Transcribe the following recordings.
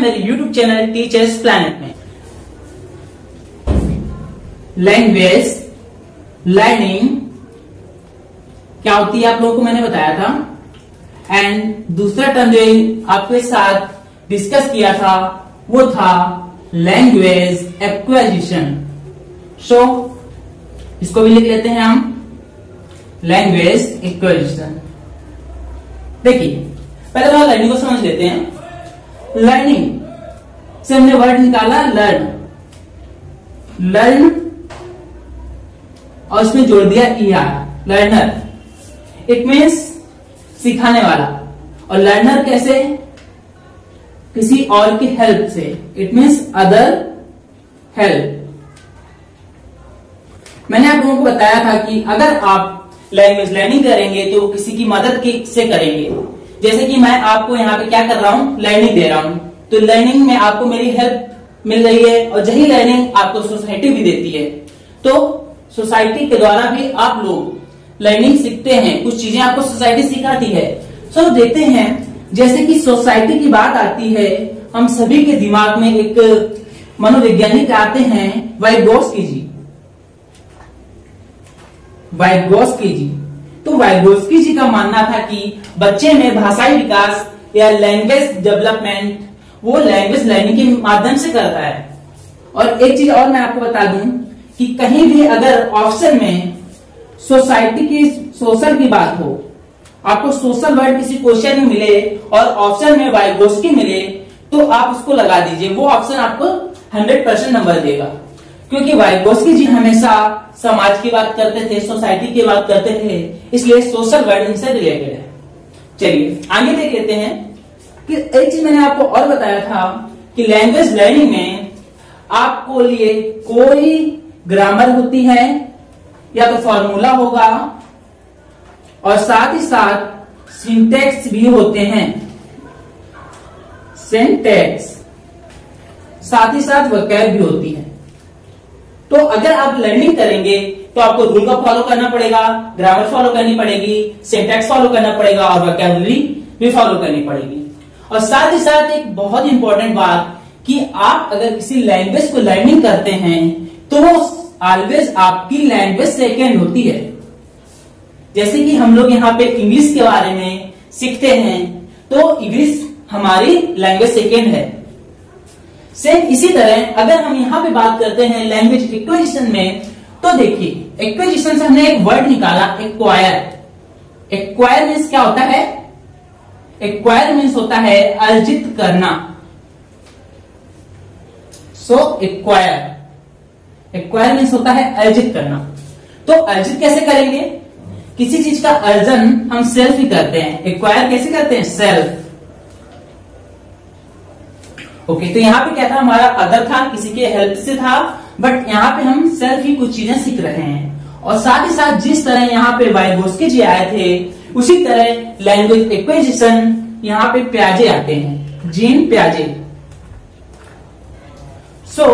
मेरे YouTube channel teachers planet में। Language learning क्या होती है आप लोगों को मैंने बताया था। एंड दूसरा टर्म जो आपके साथ डिस्कस किया था वो था लैंग्वेज एक्वाजिशन। सो इसको भी लिख लेते हैं हम, लैंग्वेज एक्वाजिशन। देखिए पहले तो लर्निंग को समझ लेते हैं। लर्निंग से हमने वर्ड निकाला लर्न, लर्न और उसमें जोड़ दिया ईआर, लर्नर। इट मीन्स सिखाने वाला। और लर्नर कैसे? किसी और की हेल्प से। It means other help. मैंने आप लोगों को बताया था कि अगर आप लैंग्वेज लर्निंग करेंगे तो वो किसी की मदद से करेंगे। जैसे कि मैं आपको यहाँ पे क्या कर रहा हूँ, लर्निंग दे रहा हूँ, तो लर्निंग में आपको मेरी हेल्प मिल रही है और यही लर्निंग आपको सोसाइटी भी देती है। तो सोसाइटी के द्वारा भी आप लोग लर्निंग सीखते हैं, कुछ चीजें आपको सोसाइटी सिखाती है। सो देखते हैं, जैसे कि सोसाइटी की बात आती है, हम सभी के दिमाग में एक मनोवैज्ञानिक आते हैं वाइगोस्की जी। वाइगोस्की जी, तो वाइगोस्की जी का मानना था कि बच्चे में भाषाई विकास या लैंग्वेज डेवलपमेंट वो लैंग्वेज लर्निंग के माध्यम से करता है। और एक चीज और मैं आपको बता दूं कि कहीं भी अगर ऑप्शन में सोसाइटी की सोशल की बात हो, आपको सोशल वर्ड किसी क्वेश्चन में मिले और ऑप्शन में वाइगोस्की मिले, तो आप उसको लगा दीजिए, वो ऑप्शन आपको 100% नंबर देगा। क्योंकि वाइगोस्की जी हमेशा समाज की बात करते थे, सोसाइटी की बात करते थे, इसलिए सोशल वर्ड इनसे रिलेटेड है। चलिए आगे देख लेते हैं कि एक चीज मैंने आपको और बताया था कि लैंग्वेज लर्निंग में आपको लिए कोई ग्रामर होती है या तो फॉर्मूला होगा और साथ ही साथ सिंटेक्स भी होते हैं। सिंटेक्स साथ ही साथ वोकैब भी होती है। तो अगर आप लर्निंग करेंगे तो आपको रूल का फॉलो करना पड़ेगा, ग्रामर फॉलो करनी पड़ेगी, सिंटैक्स फॉलो करना पड़ेगा और वोकैबुलरी भी फॉलो करनी पड़ेगी। और साथ ही साथ एक बहुत इंपॉर्टेंट बात कि आप अगर किसी लैंग्वेज को लर्निंग करते हैं तो वो ऑलवेज आपकी लैंग्वेज सेकेंड होती है। जैसे कि हम लोग यहाँ पे इंग्लिश के बारे में सीखते हैं तो इंग्लिश हमारी लैंग्वेज सेकेंड है। सेम इसी तरह अगर हम यहाँ पे बात करते हैं लैंग्वेज एक्वाजिशन में, तो देखिए एक्वाजिशन से हमने एक वर्ड निकाला एक्वायर। एक्वायर मीन्स क्या होता है? एक्वायर मीन्स होता है अर्जित करना। सो एक्वायर मीन्स होता है अर्जित करना। तो अर्जित कैसे करेंगे? किसी चीज का अर्जन हम सेल्फ ही करते हैं। एक्वायर कैसे करते हैं? सेल्फ। ओके, तो यहाँ पे क्या था, हमारा अदर था, किसी के हेल्प से था, बट यहाँ पे हम सेल्फ ही कुछ चीजें सीख रहे हैं। और साथ ही साथ जिस तरह यहाँ पे वाइगोस्की जी आए थे उसी तरह लैंग्वेज एक्वाजिशन यहाँ पे प्याजे आते हैं, जीन प्याजे। सो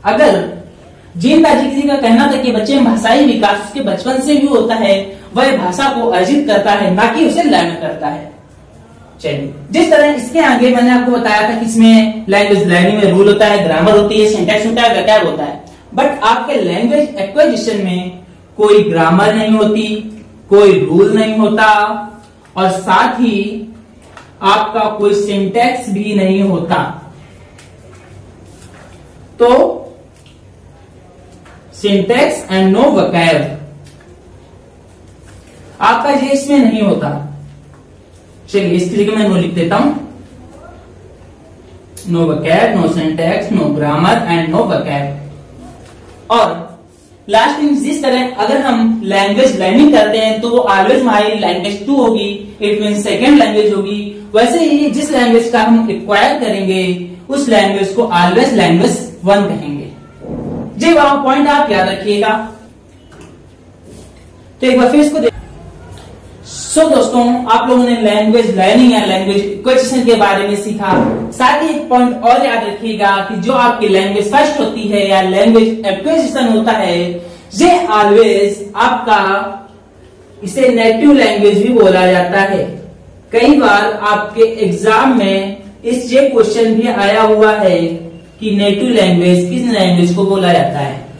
अगर जीन प्याजे किसी का कहना था कि बच्चे में भाषाई विकास उसके बचपन से भी होता है, वह भाषा को अर्जित करता है, ना कि उसे लर्न करता है। चलिए, जिस तरह इसके आगे मैंने आपको बताया था कि इसमें लैंग्वेज लर्निंग में रूल होता है, ग्रामर होती है, सिंटैक्स होता है, वोकैब होता है। बट आपके लैंग्वेज एक्वाजिशन में कोई ग्रामर नहीं होती, कोई रूल नहीं होता और साथ ही आपका कोई सिंटैक्स भी नहीं होता। तो सिंटैक्स एंड नो वोकैब आपका ये इसमें नहीं होता। चलिए इसकी जगह मैं नो लिख देता हूं, no vocab, no syntax, no grammar and no vocab. और लास्ट में जिस तरह अगर हम लैंग्वेज लर्निंग करते हैं तो वो ऑलवेज हमारी लैंग्वेज 2 होगी, इट मीन सेकेंड लैंग्वेज होगी। वैसे ही जिस लैंग्वेज का हम एक्वायर करेंगे उस लैंग्वेज को ऑलवेज लैंग्वेज 1 कहेंगे। जी वहां पॉइंट आप याद रखिएगा। तो एक बार फिर इसको सो दोस्तों, आप लोगों ने लैंग्वेज लर्निंग या लैंग्वेज एक्वाजिशन के बारे में सीखा। साथ ही एक पॉइंट और याद रखिएगा कि जो आपकी लैंग्वेज फर्स्ट होती है या लैंग्वेज एक्वाजिशन होता है, ये ऑलवेज आपका, इसे नेटिव लैंग्वेज भी बोला जाता है। कई बार आपके एग्जाम में इस ये क्वेश्चन भी आया हुआ है कि नेटिव लैंग्वेज किस लैंग्वेज को बोला जाता है।